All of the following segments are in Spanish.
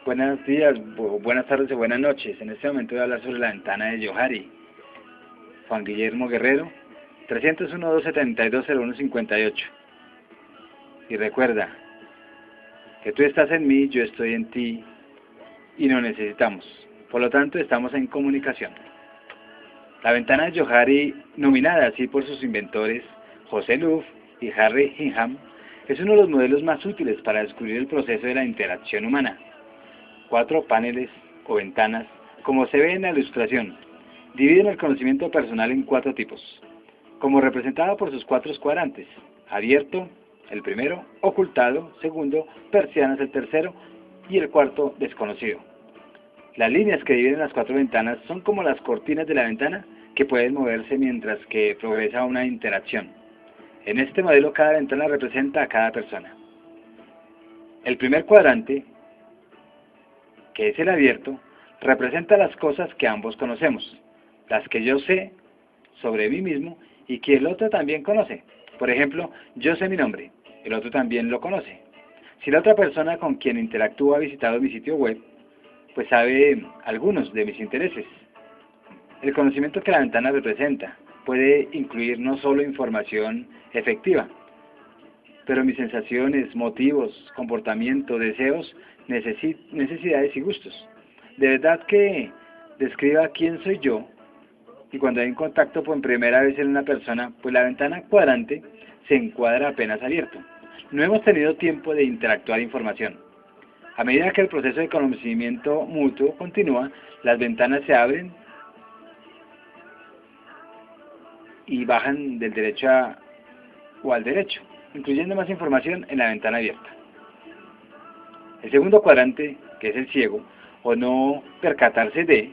Buenos días, buenas tardes o buenas noches. En este momento voy a hablar sobre la ventana de Johari. Juan Guillermo Guerrero, 301-272-0158. Y recuerda que tú estás en mí, yo estoy en ti y nos necesitamos. Por lo tanto, estamos en comunicación. La ventana de Johari, nominada así por sus inventores José Luft y Harry Hingham, es uno de los modelos más útiles para descubrir el proceso de la interacción humana. 4 paneles o ventanas, como se ve en la ilustración, dividen el conocimiento personal en 4 tipos, como representado por sus 4 cuadrantes: abierto, el primero; ocultado, segundo; persianas, el tercero; y el cuarto, desconocido. Las líneas que dividen las 4 ventanas son como las cortinas de la ventana, que pueden moverse mientras que progresa una interacción. En este modelo, cada ventana representa a cada persona. El primer cuadrante, que es el abierto, representa las cosas que ambos conocemos, las que yo sé sobre mí mismo y que el otro también conoce. Por ejemplo, yo sé mi nombre, el otro también lo conoce. Si la otra persona con quien interactúo ha visitado mi sitio web, pues sabe algunos de mis intereses. El conocimiento que la ventana representa puede incluir no solo información efectiva, pero mis sensaciones, motivos, comportamiento, deseos, necesidades y gustos. De verdad que describa quién soy yo, y cuando hay un contacto por primera vez en una persona, pues la ventana cuadrante se encuadra apenas abierto. No hemos tenido tiempo de interactuar información. A medida que el proceso de conocimiento mutuo continúa, las ventanas se abren y bajan del derecho o al derecho, incluyendo más información en la ventana abierta. El segundo cuadrante, que es el ciego, o no percatarse de,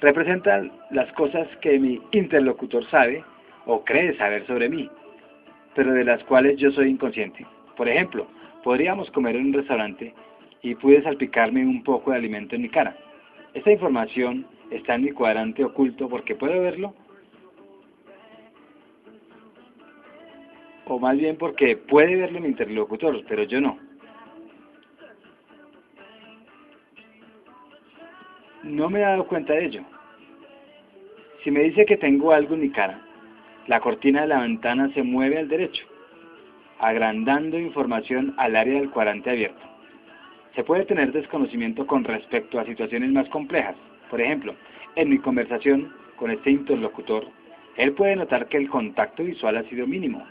representa las cosas que mi interlocutor sabe o cree saber sobre mí, pero de las cuales yo soy inconsciente. Por ejemplo, podríamos comer en un restaurante y pude salpicarme un poco de alimento en mi cara. Esta información está en mi cuadrante oculto porque puedo verlo, o más bien porque puede verlo mi interlocutor, pero yo no. No me he dado cuenta de ello. Si me dice que tengo algo en mi cara, la cortina de la ventana se mueve al derecho, agrandando información al área del cuadrante abierto. Se puede tener desconocimiento con respecto a situaciones más complejas. Por ejemplo, en mi conversación con este interlocutor, él puede notar que el contacto visual ha sido mínimo.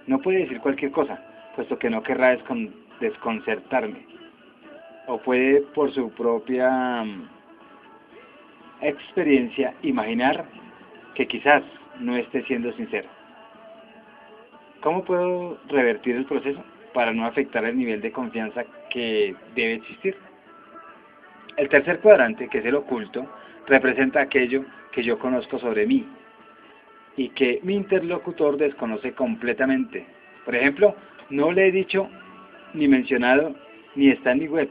No puede decir cualquier cosa, puesto que no querrá desconcertarme. O puede, por su propia experiencia, imaginar que quizás no esté siendo sincero. ¿Cómo puedo revertir el proceso para no afectar el nivel de confianza que debe existir? El tercer cuadrante, que es el oculto, representa aquello que yo conozco sobre mí y que mi interlocutor desconoce completamente. Por ejemplo, no le he dicho, ni mencionado, ni está en mi web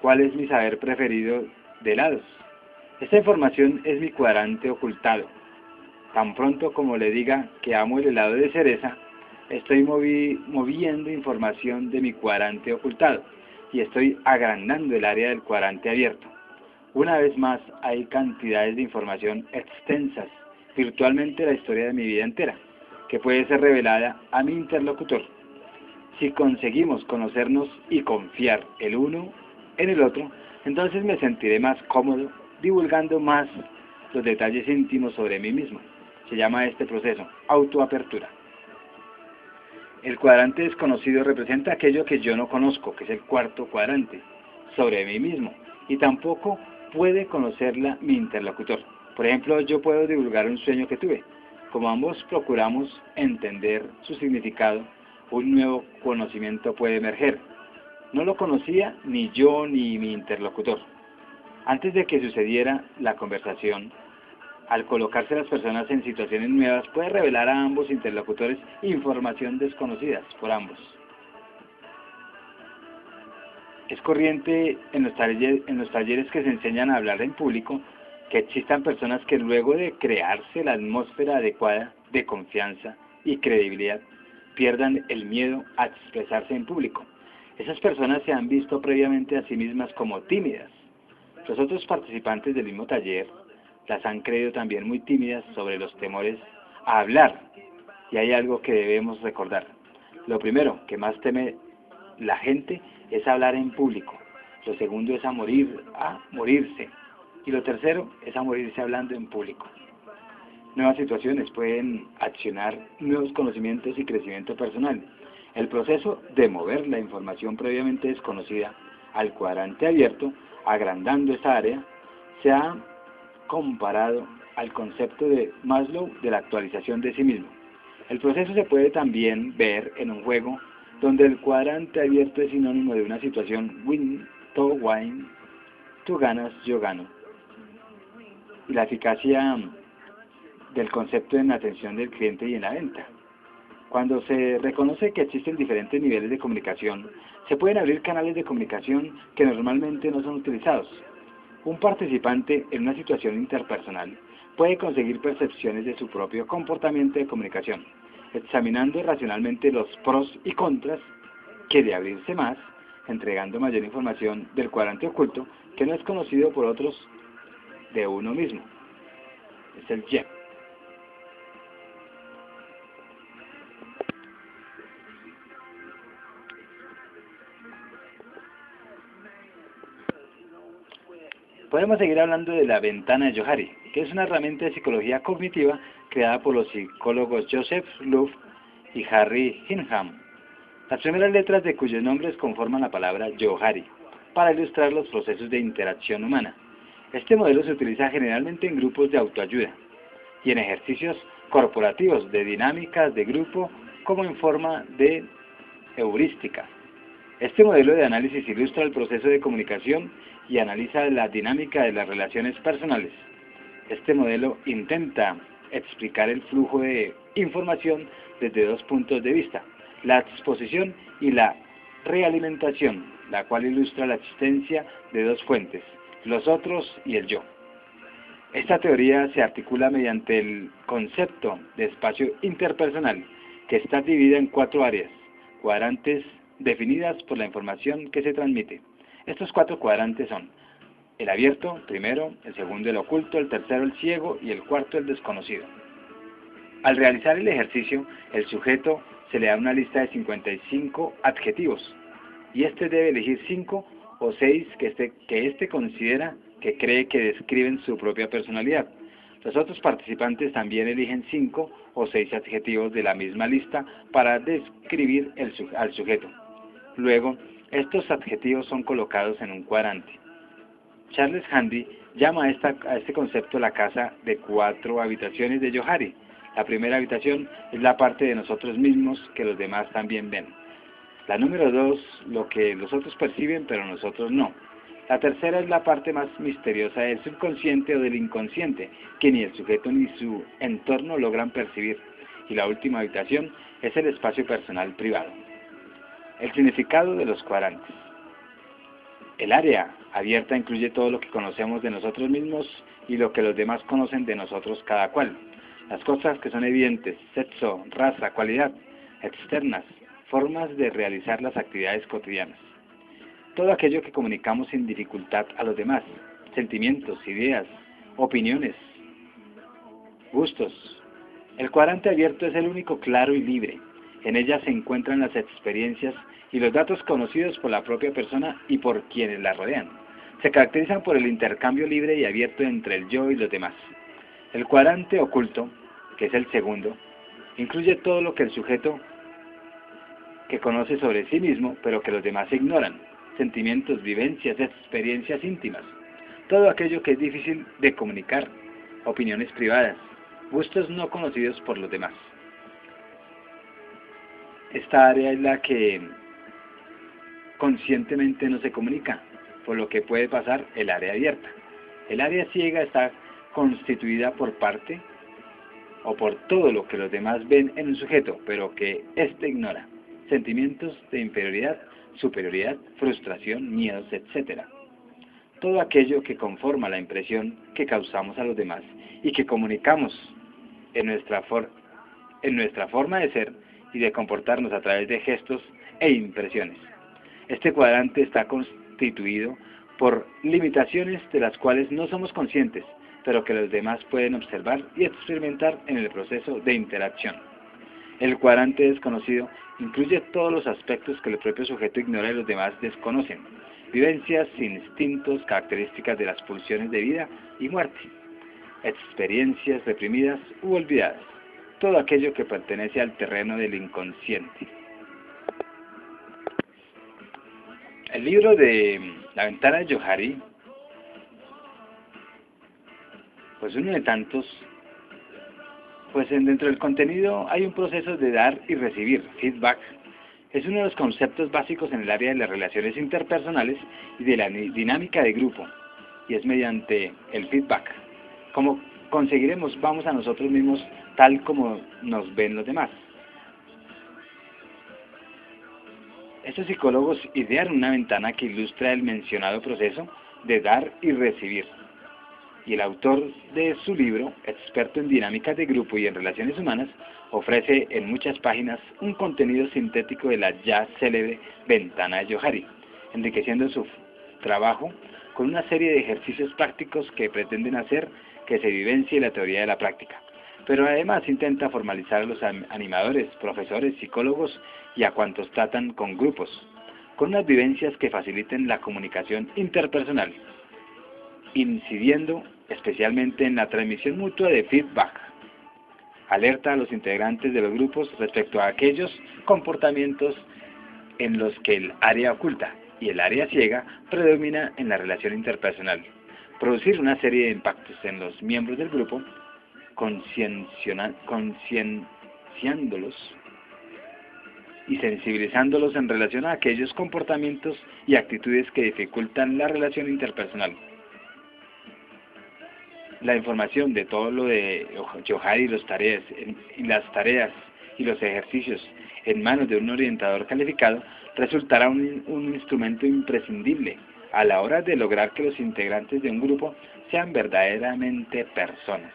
cuál es mi saber preferido de helados. Esta información es mi cuadrante ocultado. Tan pronto como le diga que amo el helado de cereza, estoy moviendo información de mi cuadrante ocultado y estoy agrandando el área del cuadrante abierto. Una vez más, hay cantidades de información extensas, virtualmente la historia de mi vida entera, que puede ser revelada a mi interlocutor. Si conseguimos conocernos y confiar el uno en el otro, entonces me sentiré más cómodo divulgando más los detalles íntimos sobre mí mismo. Se llama este proceso autoapertura. El cuadrante desconocido representa aquello que yo no conozco, que es el cuarto cuadrante, sobre mí mismo, y tampoco puede conocerla mi interlocutor. Por ejemplo, yo puedo divulgar un sueño que tuve. Como ambos procuramos entender su significado, un nuevo conocimiento puede emerger. No lo conocía ni yo ni mi interlocutor. Antes de que sucediera la conversación, al colocarse las personas en situaciones nuevas, puede revelar a ambos interlocutores información desconocida por ambos. Es corriente en los talleres que se enseñan a hablar en público que existan personas que luego de crearse la atmósfera adecuada de confianza y credibilidad, pierdan el miedo a expresarse en público. Esas personas se han visto previamente a sí mismas como tímidas. Los otros participantes del mismo taller las han creído también muy tímidas sobre los temores a hablar. Y hay algo que debemos recordar. Lo primero que más teme la gente es hablar en público. Lo segundo es a morirse. Y lo tercero es a morirse hablando en público. Nuevas situaciones pueden accionar nuevos conocimientos y crecimiento personal. El proceso de mover la información previamente desconocida al cuadrante abierto, agrandando esa área, se ha comparado al concepto de Maslow de la actualización de sí mismo. El proceso se puede también ver en un juego donde el cuadrante abierto es sinónimo de una situación win, to win, tú ganas, yo gano. Y la eficacia del concepto en la atención del cliente y en la venta. Cuando se reconoce que existen diferentes niveles de comunicación, se pueden abrir canales de comunicación que normalmente no son utilizados. Un participante en una situación interpersonal puede conseguir percepciones de su propio comportamiento de comunicación, examinando racionalmente los pros y contras que de abrirse más, entregando mayor información del cuadrante oculto que no es conocido por otros de uno mismo. Es el YEP. Podemos seguir hablando de la ventana de Johari, que es una herramienta de psicología cognitiva creada por los psicólogos Joseph Luft y Harry Hingham. Las primeras letras de cuyos nombres conforman la palabra Johari, para ilustrar los procesos de interacción humana. Este modelo se utiliza generalmente en grupos de autoayuda y en ejercicios corporativos de dinámicas de grupo como en forma de heurística. Este modelo de análisis ilustra el proceso de comunicación y analiza la dinámica de las relaciones personales. Este modelo intenta explicar el flujo de información desde dos puntos de vista: la exposición y la realimentación, la cual ilustra la existencia de dos fuentes, los otros y el yo. Esta teoría se articula mediante el concepto de espacio interpersonal, que está dividida en 4 áreas, cuadrantes definidas por la información que se transmite. Estos 4 cuadrantes son el abierto, primero, el segundo el oculto, el tercero el ciego y el cuarto el desconocido. Al realizar el ejercicio, el sujeto se le da una lista de 55 adjetivos y este debe elegir 5 o 6 que éste considera que cree que describen su propia personalidad. Los otros participantes también eligen 5 o 6 adjetivos de la misma lista para describir al sujeto. Luego, estos adjetivos son colocados en un cuadrante. Charles Handy llama a este concepto la casa de 4 habitaciones de Johari. La primera habitación es la parte de nosotros mismos que los demás también ven. La número 2, lo que los otros perciben pero nosotros no. La tercera es la parte más misteriosa del subconsciente o del inconsciente, que ni el sujeto ni su entorno logran percibir. Y la última habitación es el espacio personal privado. El significado de los cuadrantes. El área abierta incluye todo lo que conocemos de nosotros mismos y lo que los demás conocen de nosotros cada cual. Las cosas que son evidentes, sexo, raza, cualidad, externas, formas de realizar las actividades cotidianas. Todo aquello que comunicamos sin dificultad a los demás, sentimientos, ideas, opiniones, gustos. El cuadrante abierto es el único claro y libre. En ella se encuentran las experiencias y los datos conocidos por la propia persona y por quienes la rodean. Se caracterizan por el intercambio libre y abierto entre el yo y los demás. El cuadrante oculto, que es el segundo, incluye todo lo que el sujeto que conoce sobre sí mismo, pero que los demás ignoran: sentimientos, vivencias, experiencias íntimas, todo aquello que es difícil de comunicar, opiniones privadas, gustos no conocidos por los demás. Esta área es la que conscientemente no se comunica, por lo que puede pasar el área abierta. El área ciega está constituida por parte o por todo lo que los demás ven en un sujeto, pero que éste ignora: sentimientos de inferioridad, superioridad, frustración, miedos, etc. Todo aquello que conforma la impresión que causamos a los demás y que comunicamos en nuestra forma de ser y de comportarnos a través de gestos e impresiones. Este cuadrante está constituido por limitaciones de las cuales no somos conscientes, pero que los demás pueden observar y experimentar en el proceso de interacción. El cuadrante desconocido incluye todos los aspectos que el propio sujeto ignora y los demás desconocen: vivencias, instintos, características de las pulsiones de vida y muerte, experiencias reprimidas u olvidadas, todo aquello que pertenece al terreno del inconsciente. El libro de La ventana de Johari, pues uno de tantos, pues dentro del contenido hay un proceso de dar y recibir, feedback. Es uno de los conceptos básicos en el área de las relaciones interpersonales y de la dinámica de grupo, y es mediante el feedback como conseguiremos vamos a nosotros mismos tal como nos ven los demás. Estos psicólogos idearon una ventana que ilustra el mencionado proceso de dar y recibir. Y el autor de su libro, experto en dinámicas de grupo y en relaciones humanas, ofrece en muchas páginas un contenido sintético de la ya célebre ventana de Johari, enriqueciendo su trabajo con una serie de ejercicios prácticos que pretenden hacer que se vivencie la teoría de la práctica. Pero además intenta formalizar a los animadores, profesores, psicólogos y a cuantos tratan con grupos, con unas vivencias que faciliten la comunicación interpersonal, incidiendo especialmente en la transmisión mutua de feedback. Alerta a los integrantes de los grupos respecto a aquellos comportamientos en los que el área oculta y el área ciega predomina en la relación interpersonal. Producir una serie de impactos en los miembros del grupo, concienciándolos y sensibilizándolos en relación a aquellos comportamientos y actitudes que dificultan la relación interpersonal. La información de todo lo de Johari y las tareas y los ejercicios en manos de un orientador calificado resultará un instrumento imprescindible a la hora de lograr que los integrantes de un grupo sean verdaderamente personas.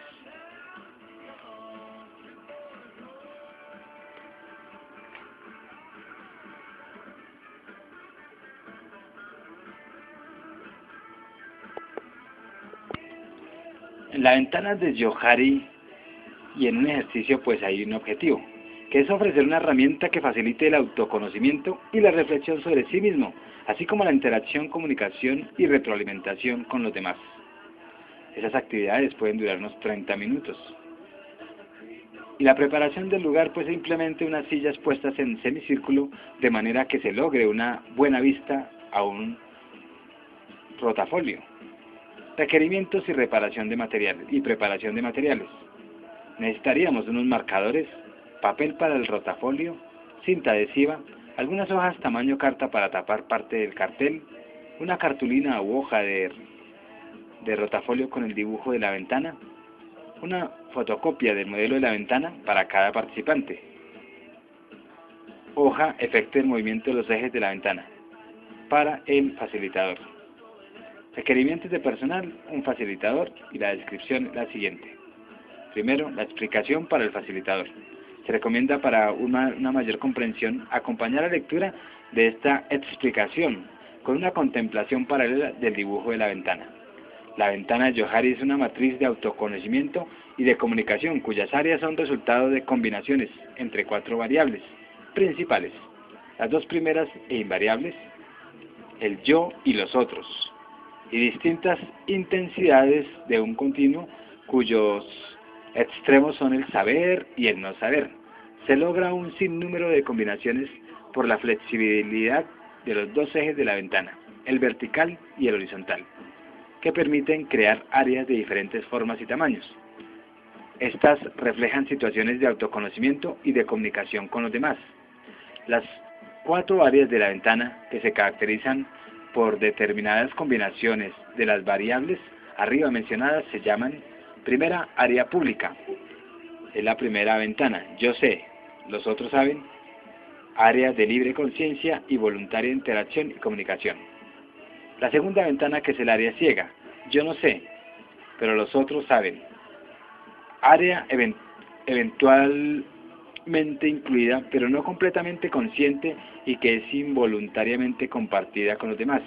En la ventana de Johari y en un ejercicio pues hay un objetivo, que es ofrecer una herramienta que facilite el autoconocimiento y la reflexión sobre sí mismo, así como la interacción, comunicación y retroalimentación con los demás. Esas actividades pueden durar unos 30 minutos. Y la preparación del lugar pues simplemente unas sillas puestas en semicírculo de manera que se logre una buena vista a un rotafolio. Requerimientos y preparación de materiales. Necesitaríamos unos marcadores, papel para el rotafolio, cinta adhesiva, algunas hojas tamaño carta para tapar parte del cartel, una cartulina u hoja de rotafolio con el dibujo de la ventana, una fotocopia del modelo de la ventana para cada participante, hoja efecto del movimiento de los ejes de la ventana para el facilitador. Requerimientos de personal, un facilitador y la descripción la siguiente. Primero, la explicación para el facilitador. Se recomienda para una mayor comprensión acompañar la lectura de esta explicación con una contemplación paralela del dibujo de la ventana. La ventana de Johari es una matriz de autoconocimiento y de comunicación cuyas áreas son resultado de combinaciones entre 4 variables principales. Las 2 primeras e invariables, el yo y los otros, y distintas intensidades de un continuo cuyos extremos son el saber y el no saber. Se logra un sinnúmero de combinaciones por la flexibilidad de los 2 ejes de la ventana, el vertical y el horizontal, que permiten crear áreas de diferentes formas y tamaños. Estas reflejan situaciones de autoconocimiento y de comunicación con los demás. Las 4 áreas de la ventana, que se caracterizan por determinadas combinaciones de las variables arriba mencionadas, se llaman: primera, área pública, es la primera ventana, yo sé, los otros saben, área de libre conciencia y voluntaria interacción y comunicación. La segunda ventana, que es el área ciega, yo no sé, pero los otros saben, área eventual mente incluida, pero no completamente consciente y que es involuntariamente compartida con los demás.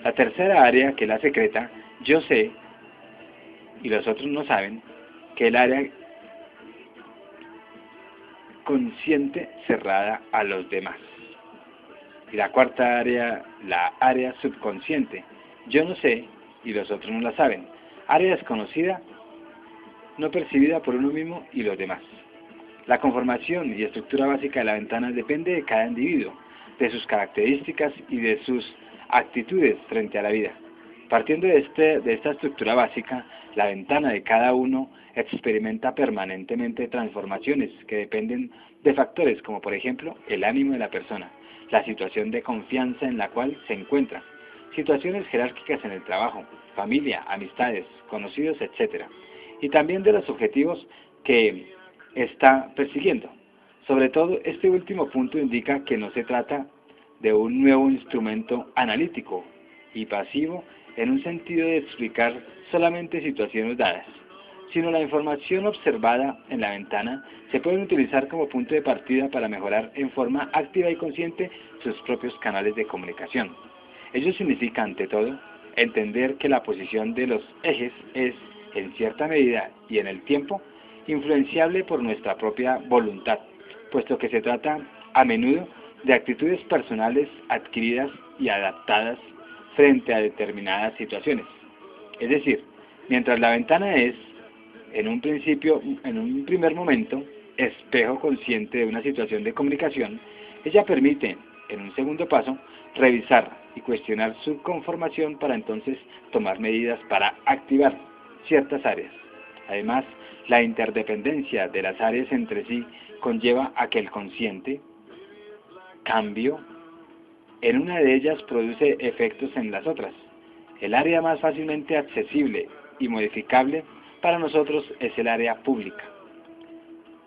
La tercera área, que es la secreta, yo sé y los otros no saben, que es el área consciente cerrada a los demás. Y la cuarta área, la área subconsciente, yo no sé y los otros no la saben. Área desconocida, no percibida por uno mismo y los demás. La conformación y estructura básica de la ventana depende de cada individuo, de sus características y de sus actitudes frente a la vida. Partiendo de esta estructura básica, la ventana de cada uno experimenta permanentemente transformaciones que dependen de factores como por ejemplo el ánimo de la persona, la situación de confianza en la cual se encuentra, situaciones jerárquicas en el trabajo, familia, amistades, conocidos, etc. Y también de los objetivos que está persiguiendo. Sobre todo, este último punto indica que no se trata de un nuevo instrumento analítico y pasivo en un sentido de explicar solamente situaciones dadas, sino la información observada en la ventana se puede utilizar como punto de partida para mejorar en forma activa y consciente sus propios canales de comunicación. Ello significa, ante todo, entender que la posición de los ejes es, en cierta medida y en el tiempo, influenciable por nuestra propia voluntad, puesto que se trata a menudo de actitudes personales adquiridas y adaptadas frente a determinadas situaciones. Es decir, mientras la ventana es, en un primer momento, espejo consciente de una situación de comunicación, ella permite, en un segundo paso, revisar y cuestionar su conformación para entonces tomar medidas para activar ciertas áreas. Además, la interdependencia de las áreas entre sí conlleva a que el consciente, cambio, en una de ellas produce efectos en las otras. El área más fácilmente accesible y modificable para nosotros es el área pública.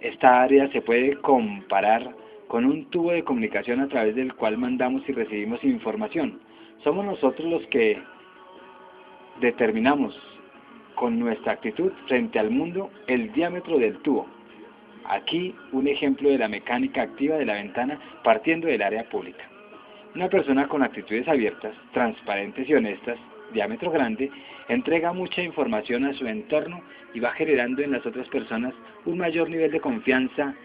Esta área se puede comparar con un tubo de comunicación a través del cual mandamos y recibimos información. Somos nosotros los que determinamos con nuestra actitud frente al mundo el diámetro del tubo. Aquí un ejemplo de la mecánica activa de la ventana partiendo del área pública. Una persona con actitudes abiertas, transparentes y honestas, diámetro grande, entrega mucha información a su entorno y va generando en las otras personas un mayor nivel de confianza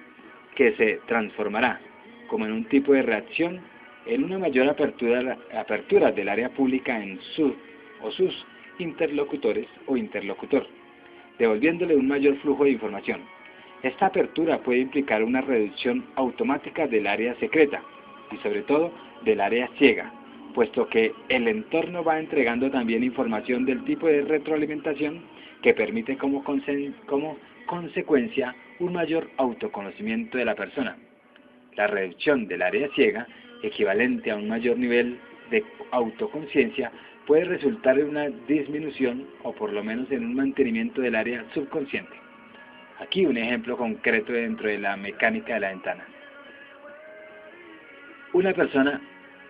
que se transformará, como en un tipo de reacción, en una mayor apertura del área pública en su o sus interlocutores o interlocutor, devolviéndole un mayor flujo de información. Esta apertura puede implicar una reducción automática del área secreta y sobre todo del área ciega, puesto que el entorno va entregando también información del tipo de retroalimentación que permite como consecuencia un mayor autoconocimiento de la persona. La reducción del área ciega, equivalente a un mayor nivel de autoconciencia, puede resultar en una disminución o por lo menos en un mantenimiento del área subconsciente. Aquí un ejemplo concreto dentro de la mecánica de la ventana. Una persona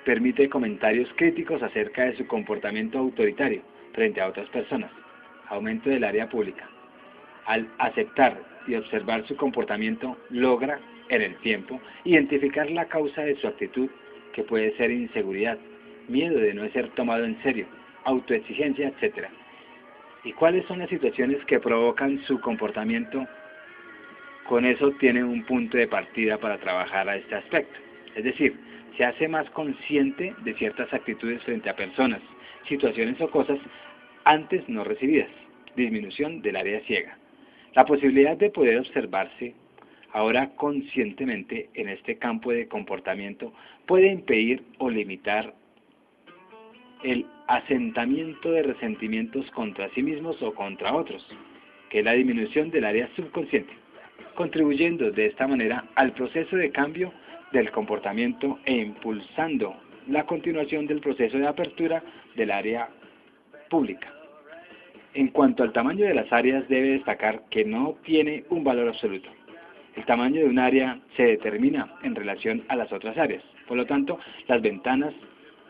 permite comentarios críticos acerca de su comportamiento autoritario frente a otras personas, aumento del área pública. Al aceptar y observar su comportamiento, logra, en el tiempo, identificar la causa de su actitud, que puede ser inseguridad, miedo de no ser tomado en serio, autoexigencia, etc. ¿Y cuáles son las situaciones que provocan su comportamiento? Con eso tiene un punto de partida para trabajar a este aspecto. Es decir, se hace más consciente de ciertas actitudes frente a personas, situaciones o cosas antes no recibidas. Disminución del área ciega. La posibilidad de poder observarse ahora conscientemente en este campo de comportamiento puede impedir o limitar el asentamiento de resentimientos contra sí mismos o contra otros, que es la disminución del área subconsciente, contribuyendo de esta manera al proceso de cambio del comportamiento e impulsando la continuación del proceso de apertura del área pública. En cuanto al tamaño de las áreas, debe destacar que no tiene un valor absoluto. El tamaño de un área se determina en relación a las otras áreas. Por lo tanto, las ventanas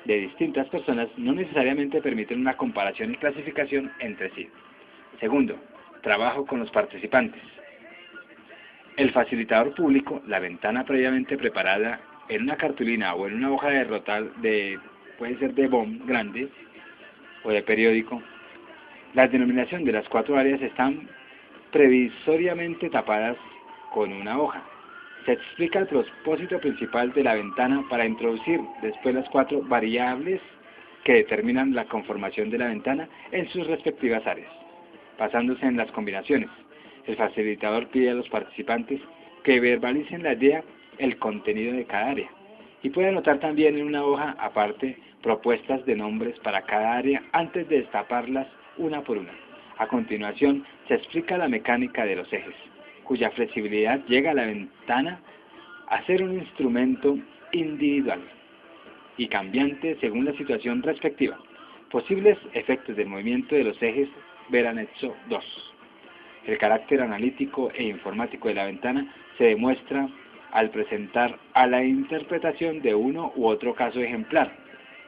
de distintas personas no necesariamente permiten una comparación y clasificación entre sí. Segundo, trabajo con los participantes. El facilitador público, la ventana previamente preparada en una cartulina o en una hoja de rotal puede ser de BOM grande o de periódico. La denominación de las 4 áreas están previsoriamente tapadas con una hoja. Se explica el propósito principal de la ventana para introducir después las 4 variables que determinan la conformación de la ventana en sus respectivas áreas, basándose en las combinaciones. El facilitador pide a los participantes que verbalicen la idea, el contenido de cada área, y puede anotar también en una hoja aparte propuestas de nombres para cada área antes de destaparlas una por una. A continuación, se explica la mecánica de los ejes, cuya flexibilidad llega a la ventana a ser un instrumento individual y cambiante según la situación respectiva. Posibles efectos del movimiento de los ejes, ver anexo 2. El carácter analítico e informático de la ventana se demuestra al presentar a la interpretación de uno u otro caso ejemplar.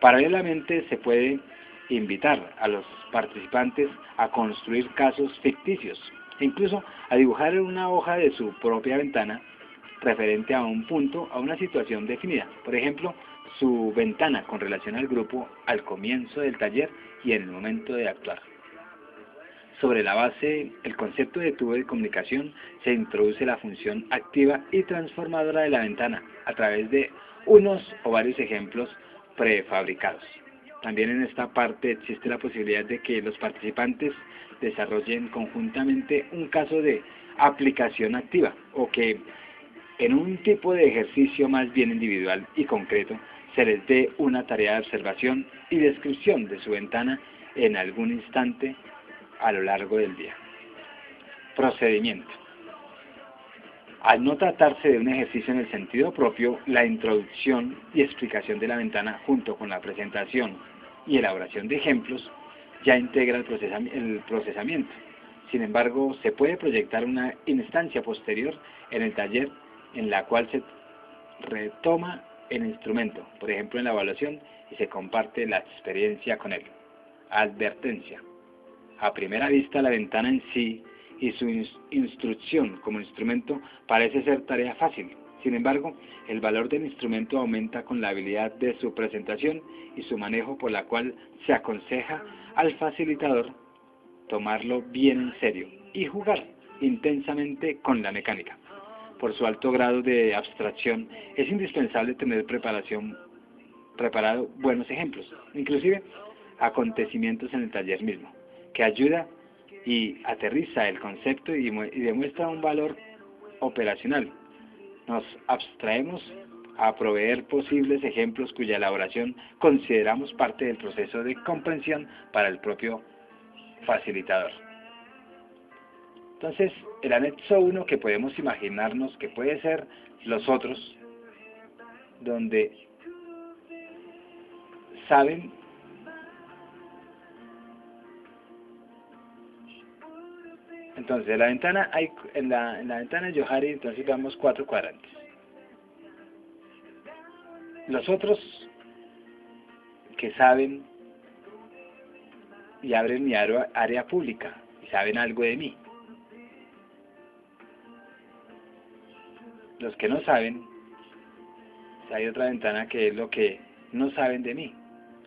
Paralelamente se puede invitar a los participantes a construir casos ficticios, e incluso a dibujar en una hoja de su propia ventana referente a un punto, a una situación definida. Por ejemplo, su ventana con relación al grupo al comienzo del taller y en el momento de actuar. Sobre la base, el concepto de tubo de comunicación, se introduce la función activa y transformadora de la ventana a través de unos o varios ejemplos prefabricados. También en esta parte existe la posibilidad de que los participantes desarrollen conjuntamente un caso de aplicación activa, o que en un tipo de ejercicio más bien individual y concreto se les dé una tarea de observación y descripción de su ventana en algún instante a lo largo del día. Procedimiento. Al no tratarse de un ejercicio en el sentido propio, la introducción y explicación de la ventana junto con la presentación y elaboración de ejemplos ya integra el procesamiento. Sin embargo, se puede proyectar una instancia posterior en el taller en la cual se retoma el instrumento, por ejemplo en la evaluación, y se comparte la experiencia con él. Advertencia. A primera vista, la ventana en sí y su instrucción como instrumento parece ser tarea fácil. Sin embargo, el valor del instrumento aumenta con la habilidad de su presentación y su manejo, por la cual se aconseja al facilitador tomarlo bien en serio y jugar intensamente con la mecánica. Por su alto grado de abstracción, es indispensable tener preparado buenos ejemplos, inclusive acontecimientos en el taller mismo, que ayuda y aterriza el concepto y demuestra un valor operacional. Nos abstraemos a proveer posibles ejemplos cuya elaboración consideramos parte del proceso de comprensión para el propio facilitador. Entonces, el anexo 1 que podemos imaginarnos que puede ser los otros, donde saben entonces en la ventana en la ventana de Johari entonces vemos 4 cuadrantes. Los otros que saben y abren mi área pública y saben algo de mí. Los que no saben, hay otra ventana que es lo que no saben de mí.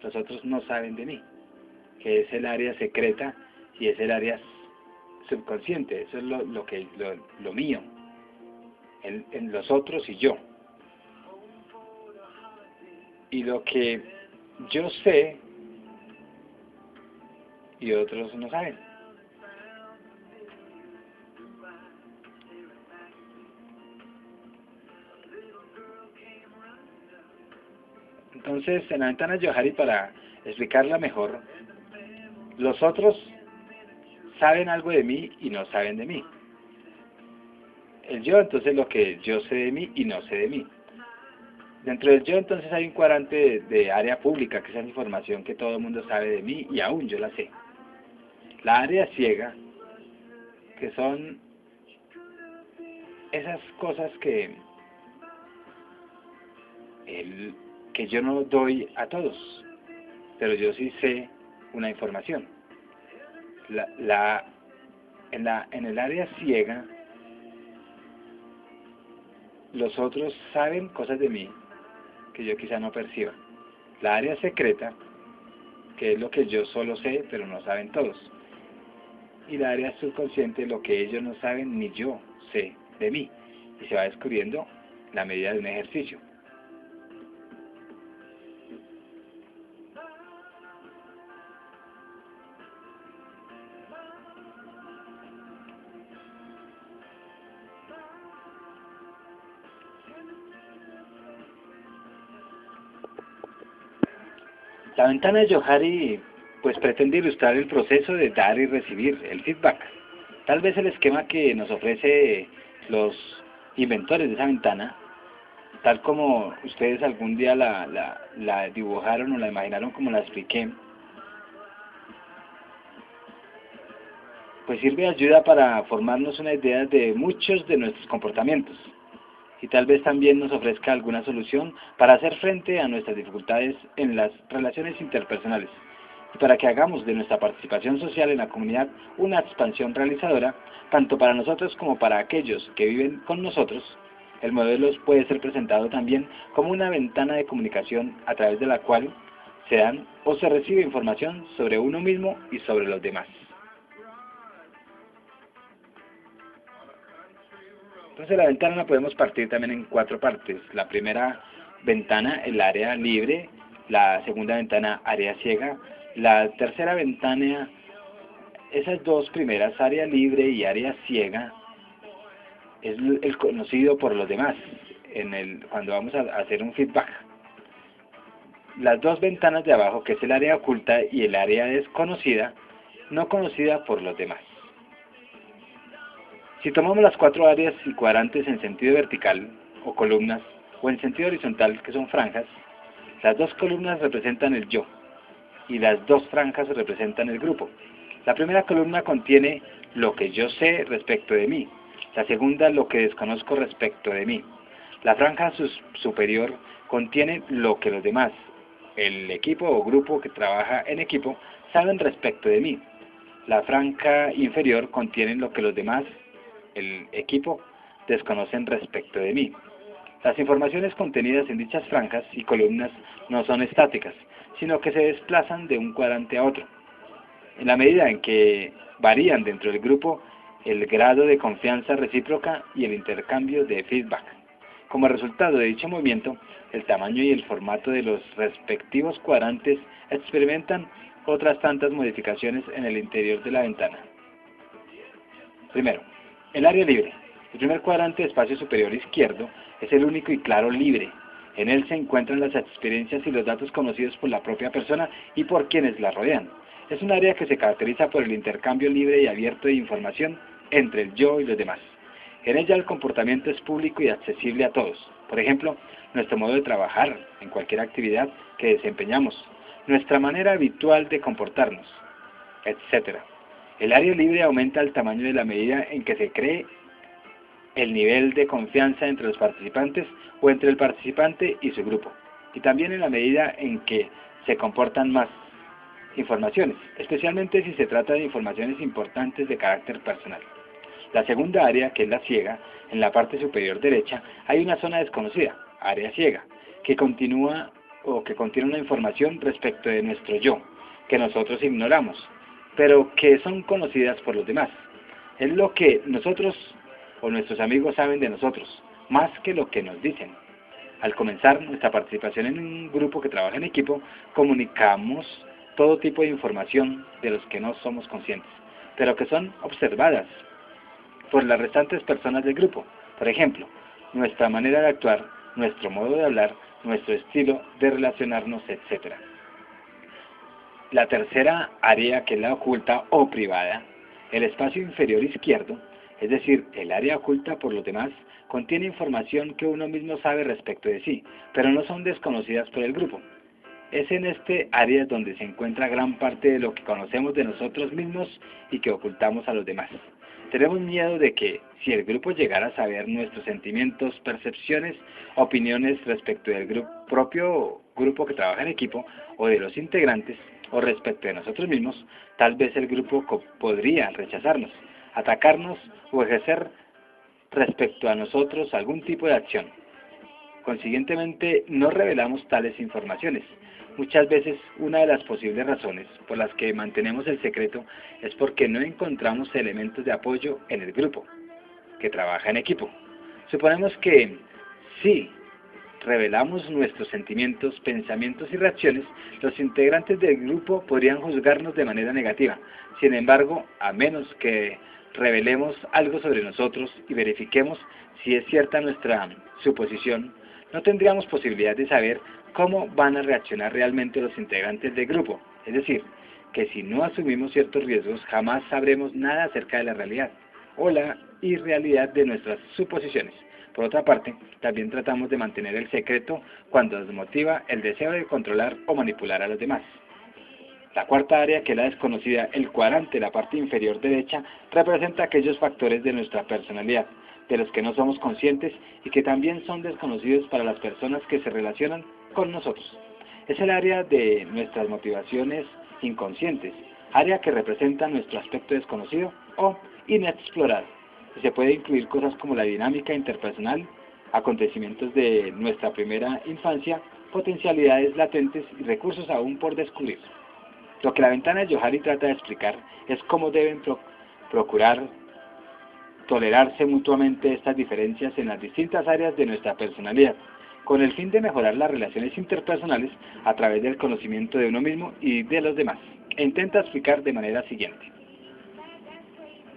Los otros no saben de mí, que es el área secreta y es el área subconsciente. Eso es lo mío, en los otros y yo. Y lo que yo sé y otros no saben. Entonces, en la ventana de Johari, para explicarla mejor, los otros saben algo de mí y no saben de mí. El yo, entonces, lo que yo sé de mí y no sé de mí. Dentro del yo, entonces, hay un cuadrante de área pública, que es la información que todo el mundo sabe de mí y aún yo la sé. La área ciega, que son esas cosas que yo no doy a todos, pero yo sí sé una información. En el área ciega los otros saben cosas de mí que yo quizá no perciba. La área secreta, que es lo que yo solo sé, pero no saben todos. Y la área subconsciente, lo que ellos no saben ni yo sé de mí. Y se va descubriendo la medida de un ejercicio. La ventana de Johari pues pretende ilustrar el proceso de dar y recibir el feedback. Tal vez el esquema que nos ofrece los inventores de esa ventana, tal como ustedes algún día la dibujaron o la imaginaron como la expliqué, pues sirve de ayuda para formarnos una idea de muchos de nuestros comportamientos. Y tal vez también nos ofrezca alguna solución para hacer frente a nuestras dificultades en las relaciones interpersonales y para que hagamos de nuestra participación social en la comunidad una expansión realizadora, tanto para nosotros como para aquellos que viven con nosotros. El modelo puede ser presentado también como una ventana de comunicación a través de la cual se dan o se recibe información sobre uno mismo y sobre los demás. Entonces la ventana la podemos partir también en 4 partes. La primera ventana, el área libre; la segunda ventana, área ciega; la tercera ventana, esas dos primeras, área libre y área ciega, es el conocido por los demás cuando vamos a hacer un feedback. Las dos ventanas de abajo, que es el área oculta y el área desconocida, no conocida por los demás. Si tomamos las 4 áreas y cuadrantes en sentido vertical, o columnas, o en sentido horizontal, que son franjas, las 2 columnas representan el yo, y las 2 franjas representan el grupo. La primera columna contiene lo que yo sé respecto de mí, la segunda lo que desconozco respecto de mí. La franja superior contiene lo que los demás, el equipo o grupo que trabaja en equipo, saben respecto de mí. La franja inferior contiene lo que los demás, el equipo, desconocen respecto de mí. Las informaciones contenidas en dichas franjas y columnas no son estáticas, sino que se desplazan de un cuadrante a otro. En la medida en que varían dentro del grupo el grado de confianza recíproca y el intercambio de feedback. Como resultado de dicho movimiento, el tamaño y el formato de los respectivos cuadrantes experimentan otras tantas modificaciones en el interior de la ventana. Primero, el área libre. El primer cuadrante de espacio superior izquierdo es el único y claro libre. En él se encuentran las experiencias y los datos conocidos por la propia persona y por quienes la rodean. Es un área que se caracteriza por el intercambio libre y abierto de información entre el yo y los demás. En ella el comportamiento es público y accesible a todos. Por ejemplo, nuestro modo de trabajar en cualquier actividad que desempeñamos, nuestra manera habitual de comportarnos, etc. El área libre aumenta el tamaño de la medida en que se cree el nivel de confianza entre los participantes o entre el participante y su grupo, y también en la medida en que se comportan más informaciones, especialmente si se trata de informaciones importantes de carácter personal. La segunda área, que es la ciega, en la parte superior derecha hay una zona desconocida, área ciega, que continúa o que contiene una información respecto de nuestro yo, que nosotros ignoramos, pero que son conocidas por los demás. Es lo que nosotros o nuestros amigos saben de nosotros, más que lo que nos dicen. Al comenzar nuestra participación en un grupo que trabaja en equipo, comunicamos todo tipo de información de los que no somos conscientes, pero que son observadas por las restantes personas del grupo. Por ejemplo, nuestra manera de actuar, nuestro modo de hablar, nuestro estilo de relacionarnos, etc. La tercera área, que es la oculta o privada, el espacio inferior izquierdo, es decir, el área oculta por los demás, contiene información que uno mismo sabe respecto de sí, pero no son desconocidas por el grupo. Es en este área donde se encuentra gran parte de lo que conocemos de nosotros mismos y que ocultamos a los demás. Tenemos miedo de que, si el grupo llegara a saber nuestros sentimientos, percepciones, opiniones respecto del propio grupo que trabaja en equipo, o de los integrantes, o respecto de nosotros mismos, tal vez el grupo podría rechazarnos, atacarnos o ejercer respecto a nosotros algún tipo de acción. Consiguientemente, no revelamos tales informaciones. Muchas veces, una de las posibles razones por las que mantenemos el secreto es porque no encontramos elementos de apoyo en el grupo, que trabaja en equipo. Suponemos que si revelamos nuestros sentimientos, pensamientos y reacciones, los integrantes del grupo podrían juzgarnos de manera negativa. Sin embargo, a menos que revelemos algo sobre nosotros y verifiquemos si es cierta nuestra suposición, no tendríamos posibilidad de saber cómo van a reaccionar realmente los integrantes del grupo. Es decir, que si no asumimos ciertos riesgos, jamás sabremos nada acerca de la realidad o la irrealidad de nuestras suposiciones. Por otra parte, también tratamos de mantener el secreto cuando nos motiva el deseo de controlar o manipular a los demás. La cuarta área, que es la desconocida, el cuadrante, la parte inferior derecha, representa aquellos factores de nuestra personalidad, de los que no somos conscientes y que también son desconocidos para las personas que se relacionan con nosotros. Es el área de nuestras motivaciones inconscientes, área que representa nuestro aspecto desconocido o inexplorado. Y se puede incluir cosas como la dinámica interpersonal, acontecimientos de nuestra primera infancia, potencialidades latentes y recursos aún por descubrir. Lo que la ventana de Johari trata de explicar es cómo deben procurar tolerarse mutuamente estas diferencias en las distintas áreas de nuestra personalidad, con el fin de mejorar las relaciones interpersonales a través del conocimiento de uno mismo y de los demás. E intenta explicar de manera siguiente.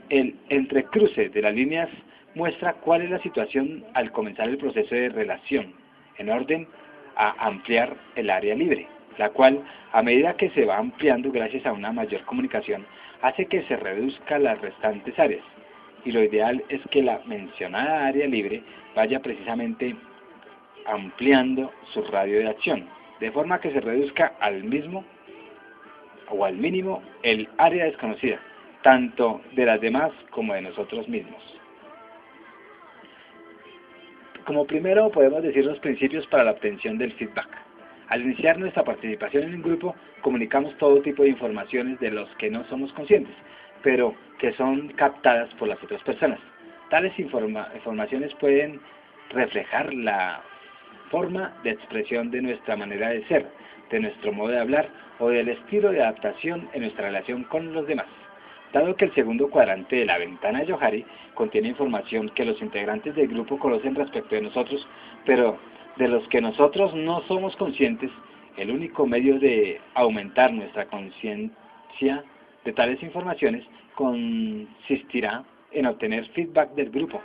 El entrecruce de las líneas muestra cuál es la situación al comenzar el proceso de relación, en orden a ampliar el área libre, la cual, a medida que se va ampliando gracias a una mayor comunicación, hace que se reduzcan las restantes áreas. Y lo ideal es que la mencionada área libre vaya precisamente ampliando su radio de acción, de forma que se reduzca al mismo o al mínimo el área desconocida, tanto de las demás como de nosotros mismos. Como primero podemos decir los principios para la obtención del feedback. Al iniciar nuestra participación en un grupo, comunicamos todo tipo de informaciones de los que no somos conscientes, pero que son captadas por las otras personas. Tales informaciones pueden reflejar la forma de expresión de nuestra manera de ser, de nuestro modo de hablar o del estilo de adaptación en nuestra relación con los demás. Dado que el segundo cuadrante de la ventana de Johari contiene información que los integrantes del grupo conocen respecto de nosotros, pero de los que nosotros no somos conscientes, el único medio de aumentar nuestra conciencia de tales informaciones consistirá en obtener feedback del grupo.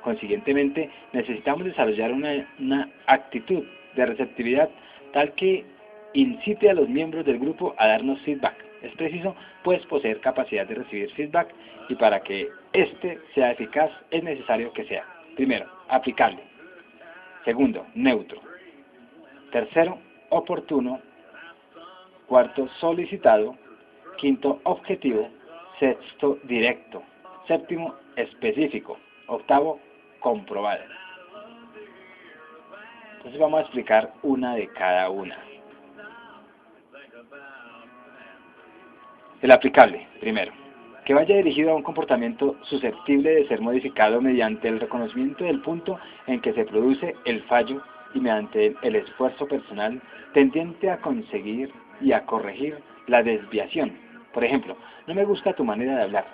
Consiguientemente, necesitamos desarrollar una actitud de receptividad tal que incite a los miembros del grupo a darnos feedback. Es preciso, pues, poseer capacidad de recibir feedback, y para que éste sea eficaz es necesario que sea, primero, aplicable; segundo, neutro; tercero, oportuno; cuarto, solicitado; quinto, objetivo; sexto, directo; séptimo, específico; octavo, comprobado. Entonces vamos a explicar una de cada una. El aplicable, primero, que vaya dirigido a un comportamiento susceptible de ser modificado mediante el reconocimiento del punto en que se produce el fallo y mediante el esfuerzo personal tendiente a conseguir y a corregir la desviación. Por ejemplo, no me gusta tu manera de hablar.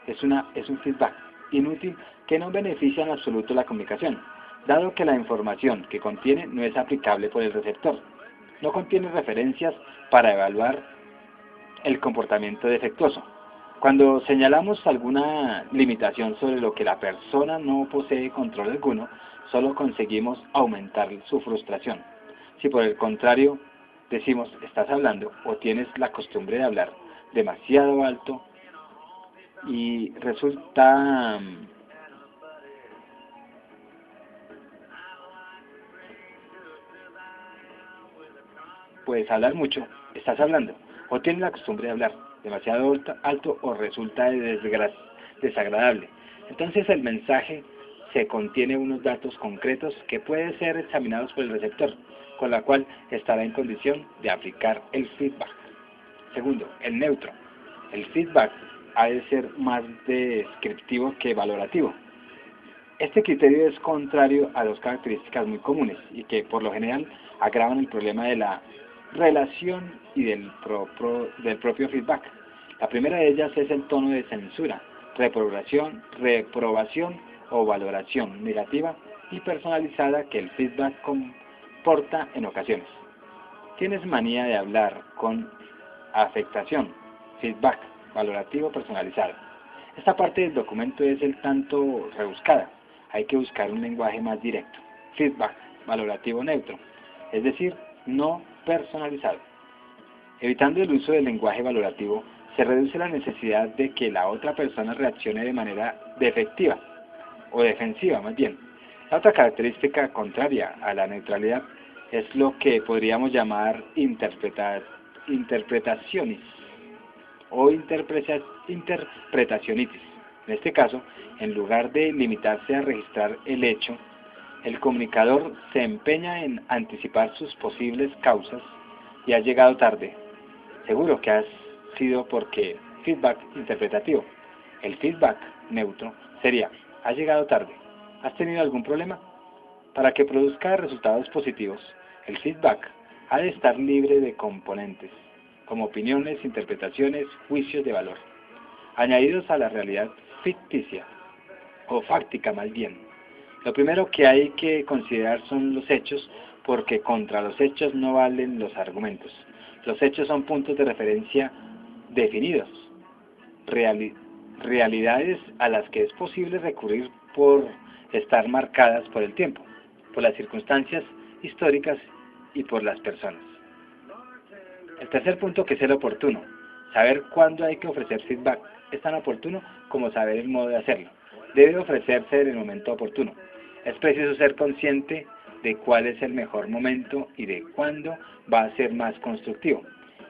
Es un feedback inútil que no beneficia en absoluto la comunicación, dado que la información que contiene no es aplicable por el receptor. No contiene referencias para evaluar el comportamiento defectuoso. Cuando señalamos alguna limitación sobre lo que la persona no posee control alguno, solo conseguimos aumentar su frustración. Si por el contrario decimos estás hablando o tienes la costumbre de hablar demasiado alto y resulta puedes hablar mucho, estás hablando, o tienes la costumbre de hablar demasiado alto o resulta desagradable. Entonces el mensaje se contiene unos datos concretos que pueden ser examinados por el receptor, con la cual estará en condición de aplicar el feedback. Segundo, el neutro. El feedback ha de ser más descriptivo que valorativo. Este criterio es contrario a dos características muy comunes y que por lo general agravan el problema de la relación y del propio feedback. La primera de ellas es el tono de censura, reprobación o valoración negativa y personalizada que el feedback comporta en ocasiones. Tienes manía de hablar con afectación, feedback valorativo personalizado. Esta parte del documento es el tanto rebuscada. Hay que buscar un lenguaje más directo. Feedback valorativo neutro, es decir, no personalizado. Evitando el uso del lenguaje valorativo, se reduce la necesidad de que la otra persona reaccione de manera defectiva, o defensiva más bien. La otra característica contraria a la neutralidad es lo que podríamos llamar interpretaciones o interpretacionitis. En este caso, en lugar de limitarse a registrar el hecho, el comunicador se empeña en anticipar sus posibles causas y ha llegado tarde. Seguro que has sido porque feedback interpretativo. El feedback neutro sería, has llegado tarde, has tenido algún problema. Para que produzca resultados positivos, el feedback ha de estar libre de componentes, como opiniones, interpretaciones, juicios de valor, añadidos a la realidad ficticia, o fáctica más bien. Lo primero que hay que considerar son los hechos, porque contra los hechos no valen los argumentos. Los hechos son puntos de referencia definidos, realidades a las que es posible recurrir por estar marcadas por el tiempo, por las circunstancias históricas y por las personas. El tercer punto, que es el oportuno. Saber cuándo hay que ofrecer feedback es tan oportuno como saber el modo de hacerlo. Debe ofrecerse en el momento oportuno. Es preciso ser consciente de cuál es el mejor momento y de cuándo va a ser más constructivo,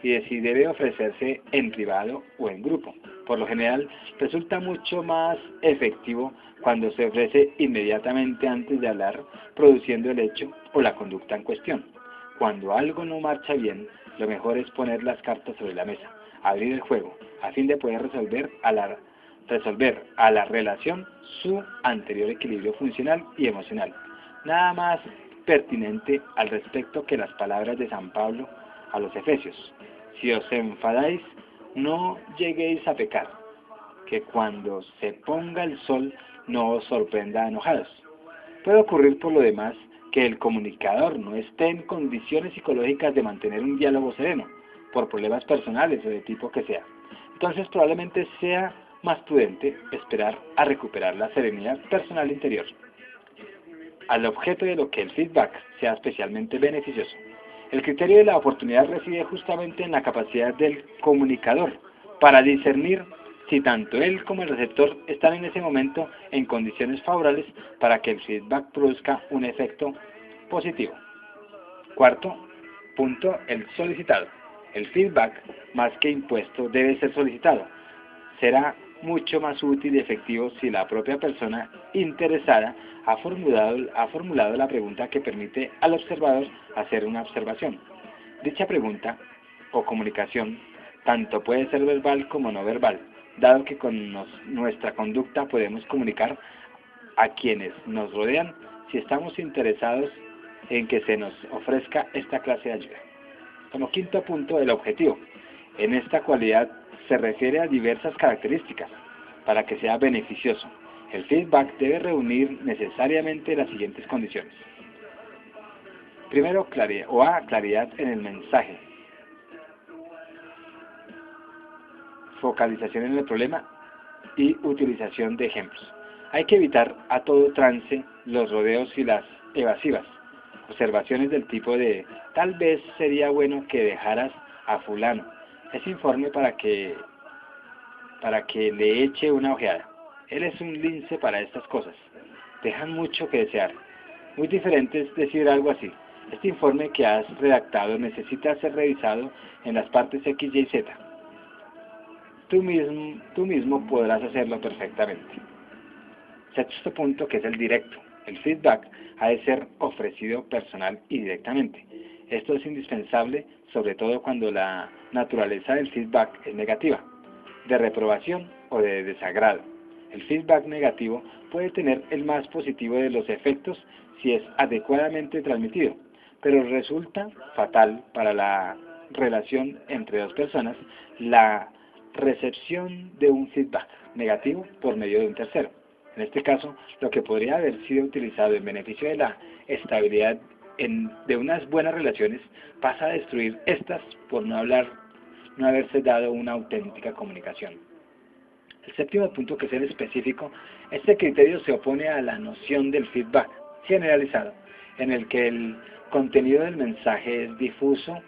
y de si debe ofrecerse en privado o en grupo. Por lo general, resulta mucho más efectivo cuando se ofrece inmediatamente antes de hablar, produciendo el hecho o la conducta en cuestión. Cuando algo no marcha bien, lo mejor es poner las cartas sobre la mesa, abrir el juego, a fin de poder resolver a la relación su anterior equilibrio funcional y emocional. Nada más pertinente al respecto que las palabras de San Pablo a los Efesios. Si os enfadáis, no lleguéis a pecar, que cuando se ponga el sol no os sorprenda enojados. Puede ocurrir por lo demás que el comunicador no esté en condiciones psicológicas de mantener un diálogo sereno, por problemas personales o de tipo que sea. Entonces probablemente sea más prudente esperar a recuperar la serenidad personal interior, al objeto de lo que el feedback sea especialmente beneficioso. El criterio de la oportunidad reside justamente en la capacidad del comunicador para discernir si tanto él como el receptor están en ese momento en condiciones favorables para que el feedback produzca un efecto positivo. Cuarto punto, el solicitado. El feedback, más que impuesto, debe ser solicitado. Será mucho más útil y efectivo si la propia persona interesada ha formulado la pregunta que permite al observador hacer una observación. Dicha pregunta o comunicación tanto puede ser verbal como no verbal, dado que con nuestra conducta podemos comunicar a quienes nos rodean si estamos interesados en que se nos ofrezca esta clase de ayuda. Como quinto punto, el objetivo. En esta cualidad se refiere a diversas características para que sea beneficioso. El feedback debe reunir necesariamente las siguientes condiciones. Primero, claridad en el mensaje. Focalización en el problema y utilización de ejemplos. Hay que evitar a todo trance los rodeos y las evasivas. Observaciones del tipo de, tal vez sería bueno que dejaras a fulano ese informe para que le eche una ojeada. Él es un lince para estas cosas. Dejan mucho que desear. Muy diferente es decir algo así. Este informe que has redactado necesita ser revisado en las partes X, Y y Z. Tú mismo podrás hacerlo perfectamente. Sexto punto, que es el directo. El feedback ha de ser ofrecido personal y directamente. Esto es indispensable, sobre todo cuando la naturaleza del feedback es negativa, de reprobación o de desagrado. El feedback negativo puede tener el más positivo de los efectos si es adecuadamente transmitido, pero resulta fatal para la relación entre dos personas la recepción de un feedback negativo por medio de un tercero. En este caso, lo que podría haber sido utilizado en beneficio de la estabilidad de unas buenas relaciones pasa a destruir estas por no haberse dado una auténtica comunicación. El séptimo punto, que es el específico, este criterio se opone a la noción del feedback generalizado, en el que el contenido del mensaje es difuso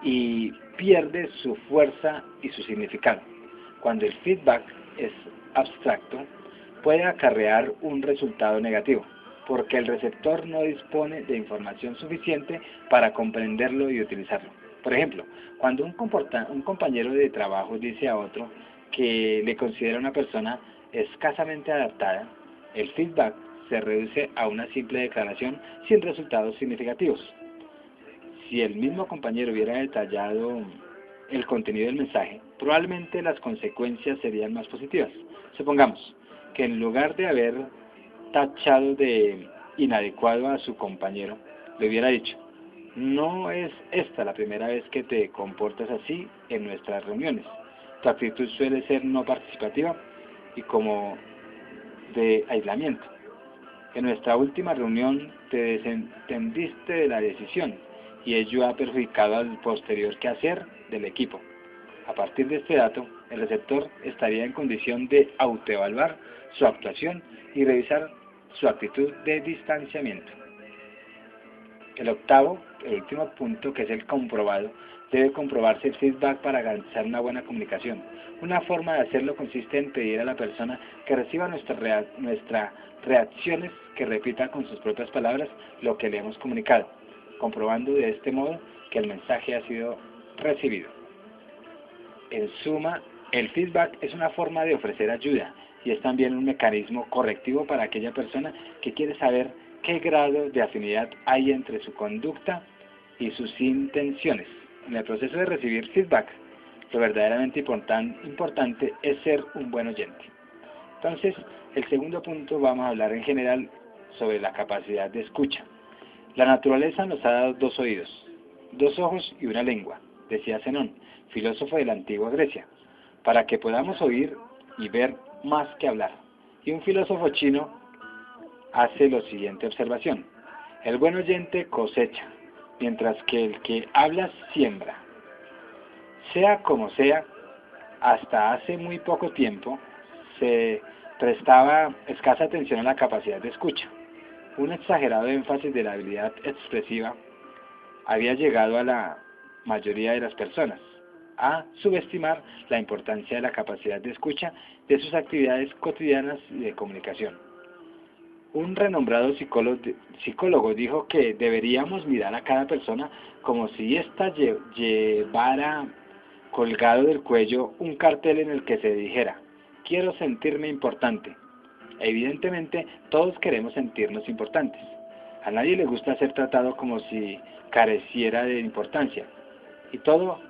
y pierde su fuerza y su significado. Cuando el feedback es abstracto, puede acarrear un resultado negativo, porque el receptor no dispone de información suficiente para comprenderlo y utilizarlo. Por ejemplo, cuando un compañero de trabajo dice a otro que le considera una persona escasamente adaptada, el feedback se reduce a una simple declaración sin resultados significativos. Si el mismo compañero hubiera detallado el contenido del mensaje, probablemente las consecuencias serían más positivas. Supongamos que en lugar de haber tachado de inadecuado a su compañero, le hubiera dicho: no es esta la primera vez que te comportas así en nuestras reuniones. Tu actitud suele ser no participativa y como de aislamiento. En nuestra última reunión te desentendiste de la decisión y ello ha perjudicado al posterior quehacer del equipo. A partir de este dato, el receptor estaría en condición de autoevaluar su actuación y revisar su actitud de distanciamiento. El último punto, que es el comprobado, debe comprobarse el feedback para garantizar una buena comunicación. Una forma de hacerlo consiste en pedir a la persona que reciba nuestras reacciones que repita con sus propias palabras lo que le hemos comunicado, comprobando de este modo que el mensaje ha sido recibido. En suma, el feedback es una forma de ofrecer ayuda y es también un mecanismo correctivo para aquella persona que quiere saber qué grado de afinidad hay entre su conducta y sus intenciones. En el proceso de recibir feedback, lo verdaderamente importante es ser un buen oyente. Entonces, el segundo punto, vamos a hablar en general sobre la capacidad de escucha. La naturaleza nos ha dado dos oídos, dos ojos y una lengua, decía Zenón, filósofo de la antigua Grecia, para que podamos oír y ver más que hablar. Y un filósofo chino hace la siguiente observación: el buen oyente cosecha, mientras que el que habla siembra. Sea como sea, hasta hace muy poco tiempo se prestaba escasa atención a la capacidad de escucha. Un exagerado énfasis de la habilidad expresiva había llegado a la mayoría de las personas a subestimar la importancia de la capacidad de escucha de sus actividades cotidianas y de comunicación. Un renombrado psicólogo dijo que deberíamos mirar a cada persona como si ésta llevara colgado del cuello un cartel en el que se dijera: quiero sentirme importante. Evidentemente, todos queremos sentirnos importantes. A nadie le gusta ser tratado como si careciera de importancia. Y todo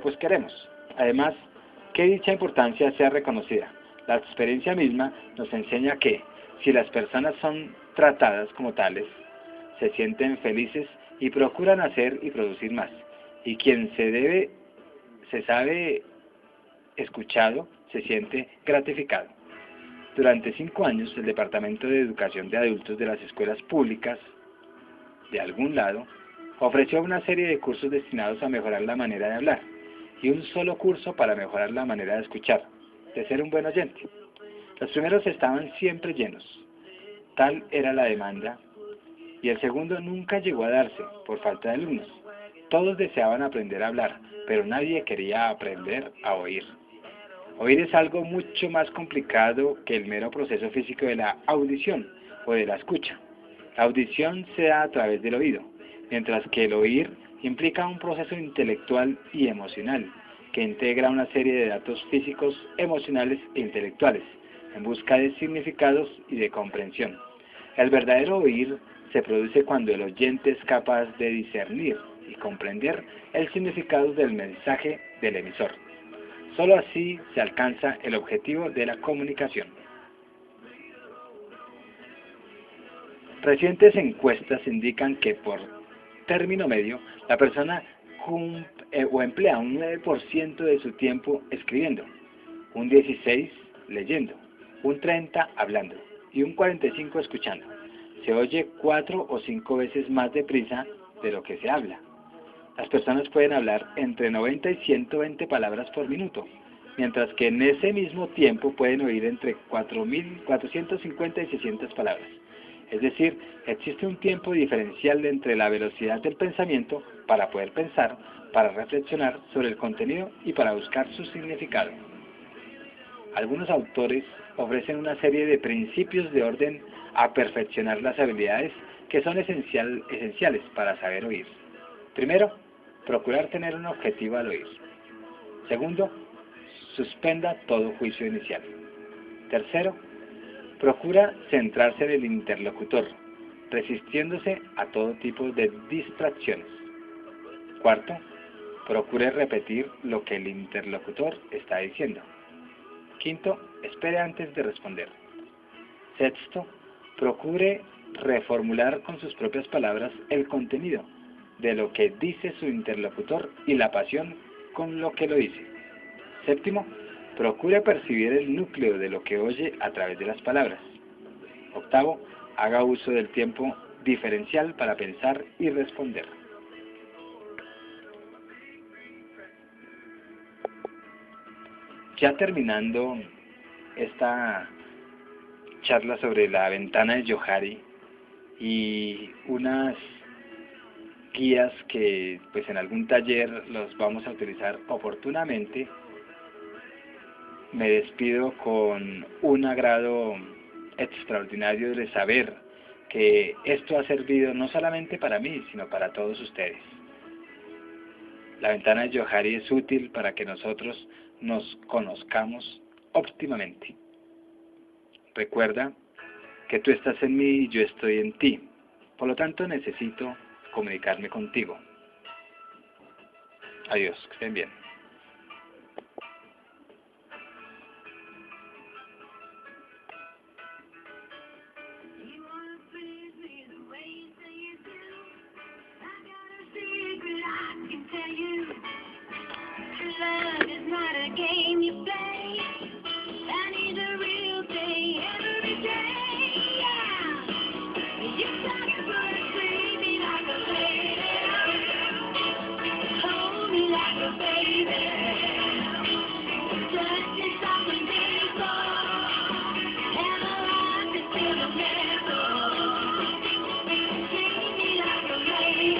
pues queremos. Además, que dicha importancia sea reconocida. La experiencia misma nos enseña que, si las personas son tratadas como tales, se sienten felices y procuran hacer y producir más. Y quien se sabe escuchado, se siente gratificado. Durante 5 años, el Departamento de Educación de Adultos de las escuelas públicas, de algún lado, ofreció una serie de cursos destinados a mejorar la manera de hablar, y un solo curso para mejorar la manera de escuchar, de ser un buen oyente. Los primeros estaban siempre llenos, tal era la demanda, y el segundo nunca llegó a darse, por falta de alumnos. Todos deseaban aprender a hablar, pero nadie quería aprender a oír. Oír es algo mucho más complicado que el mero proceso físico de la audición o de la escucha. La audición se da a través del oído, mientras que el oír implica un proceso intelectual y emocional que integra una serie de datos físicos, emocionales e intelectuales en busca de significados y de comprensión. El verdadero oír se produce cuando el oyente es capaz de discernir y comprender el significado del mensaje del emisor. Solo así se alcanza el objetivo de la comunicación. Recientes encuestas indican que por término medio, la persona emplea un 9% de su tiempo escribiendo, un 16% leyendo, un 30% hablando y un 45% escuchando. Se oye 4 o 5 veces más deprisa de lo que se habla. Las personas pueden hablar entre 90 y 120 palabras por minuto, mientras que en ese mismo tiempo pueden oír entre 450 y 600 palabras. Es decir, existe un tiempo diferencial entre la velocidad del pensamiento para poder pensar, para reflexionar sobre el contenido y para buscar su significado. Algunos autores ofrecen una serie de principios de orden a perfeccionar las habilidades que son esenciales para saber oír. Primero, procurar tener un objetivo al oír. Segundo, suspenda todo juicio inicial. Tercero, procura centrarse en el interlocutor, resistiéndose a todo tipo de distracciones. Cuarto, procure repetir lo que el interlocutor está diciendo. Quinto, espere antes de responder. Sexto, procure reformular con sus propias palabras el contenido de lo que dice su interlocutor y la pasión con lo que lo dice. Séptimo, procure percibir el núcleo de lo que oye a través de las palabras. Octavo, haga uso del tiempo diferencial para pensar y responder. Ya terminando esta charla sobre la ventana de Johari y unas guías que pues en algún taller los vamos a utilizar oportunamente, me despido con un agrado extraordinario de saber que esto ha servido no solamente para mí, sino para todos ustedes. La ventana de Johari es útil para que nosotros nos conozcamos óptimamente. Recuerda que tú estás en mí y yo estoy en ti. Por lo tanto, necesito comunicarme contigo. Adiós, que estén bien. Love is not a game you play. I need a real thing every day. Yeah. You got to treat me like a lady. Hold me like a baby. Touch me something deeper. And I like to feel the middle. Treat me like a lady.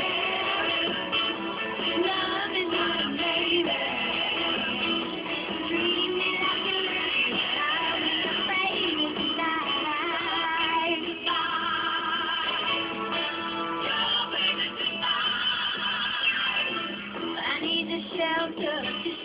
Love is not a maybe. Shelter.